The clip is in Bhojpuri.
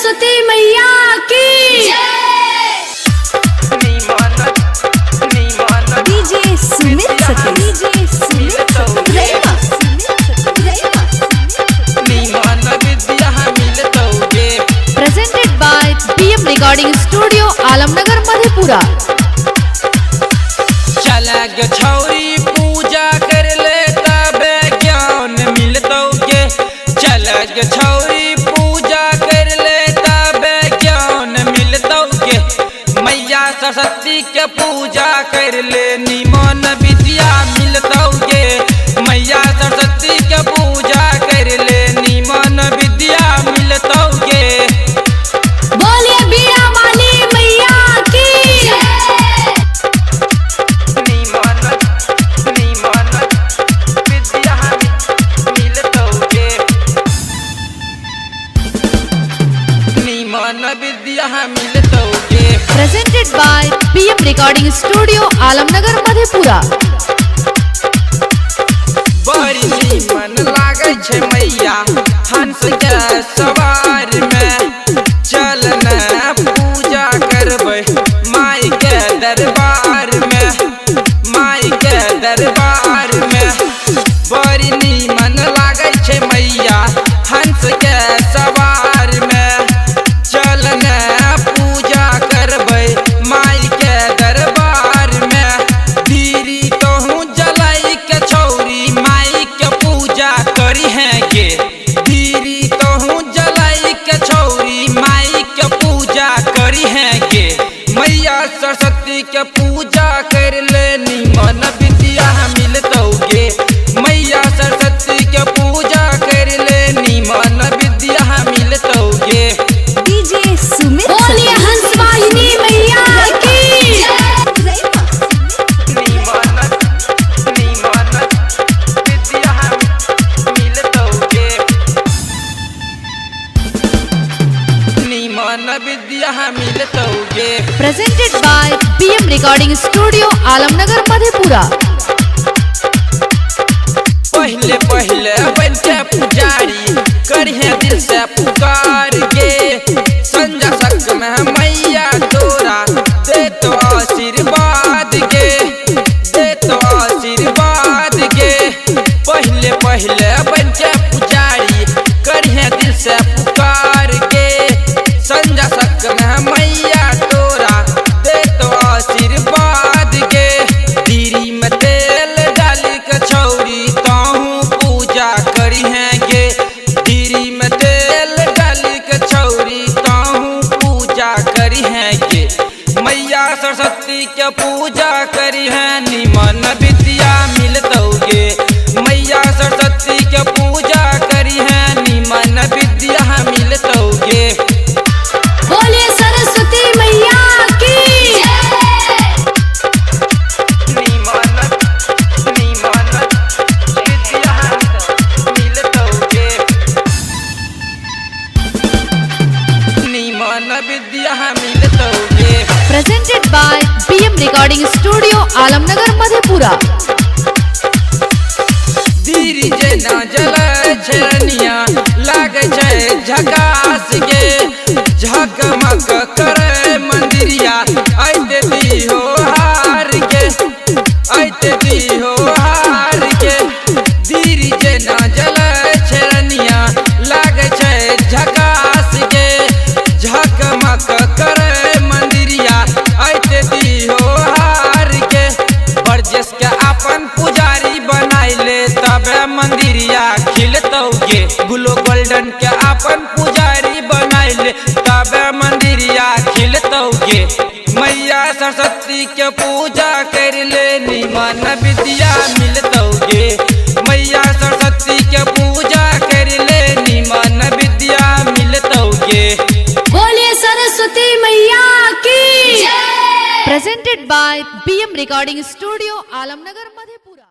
सरस्वती मैया की DJ Sumit presented by PM recording studio Alamnagar Madhepura. चला गे छौरी पूजा कर ले तबे ज्ञान मिलतौगे। चला गे छौरी पूजा कर ले तबे ज्ञान मिलतौगे। मैया सरस्वती के पूजा कर ले निमन विद्या मिलतौगे। मैया सरस्वती के पूजा कर ले निमन विद्या मिलतौगे। बोलिए बीड़ा वाली मैया की विद्या मिलतौगे। Presented by PM recording studio Alamnagar Madhepura. बड़ी नीमन लागे छे मैया हंस के सवार में। चलना पूजा करबे माई के दरबार में। माई के दरबार में बड़ी नीमन लागे छे मैया हंस के सवार में। चलना पूजा करबे माई के दरबार में। दीरी तोहू जलाई के छौरी माई के पूजा करी है गे। दीरी तोहू जलाई के छौरी माई के पूजा करी है गे। मैया सरस्वती के पूजा कर ले निमन विद्या मिलतौगे। मैया सरस्वती के पूजा कर ले निमन विद्या मिलतौगे। डीजे सुमित बोलिए हंस वाहिनी मैया की विद्या मिलतौगे। Presented by PM recording studio Alamnagar Madhepura. पहले पहले बन के पुजारी करिए दिल से पुकार के। संजा सक में मैया तोरा दे तो आशीर्वाद के। दे तो आशीर्वाद के। पहले पहले बन के पुजारी करिए दिल से पुकार के। संजा सक में मैया तोरा दे तो आशीर्वाद के। दीरी में तेल डाली के छौरी ताहू पूजा करी है गे। दीरी में तेल डाली के छौरी ताहू पूजा करी है गे। मैया सरस्वती के पूजा करी है निमन विद्या मिलतौगे। मैया सरस्वती के पूजा करी है निमन विद्या मिलतौगे। बोलिए सरस्वती मैया की विद्या मिलतौगे। Presented by PM recording studio Alamnagar Madhepura. दीरी जेना जले झरनिया लागे छे झकास गे। झकमक करे मंदिरिया आइते दी हो हार के। आइते दी हो हार के। दीरी जेना जले झरनिया लागे छे झकास गे। झकमक करे मंदिरिया आइते दी हो हार के। बरजस के अपन पुजारी बनाइले तबे मंदिरिया खिलतौगे। गुलो गोल्डन के अपन पुजारी बनाइले तबे मंदिरिया खिलतौगे। मैया सरस्वती के पूजा कर ले निमन विद्या मिलतौगे। मैया सरस्वती के पूजा कर ले निमन विद्या मिलतौगे। बोलिए सरस्वती मैया की presented by PM recording studio Alamnagar Madhepura.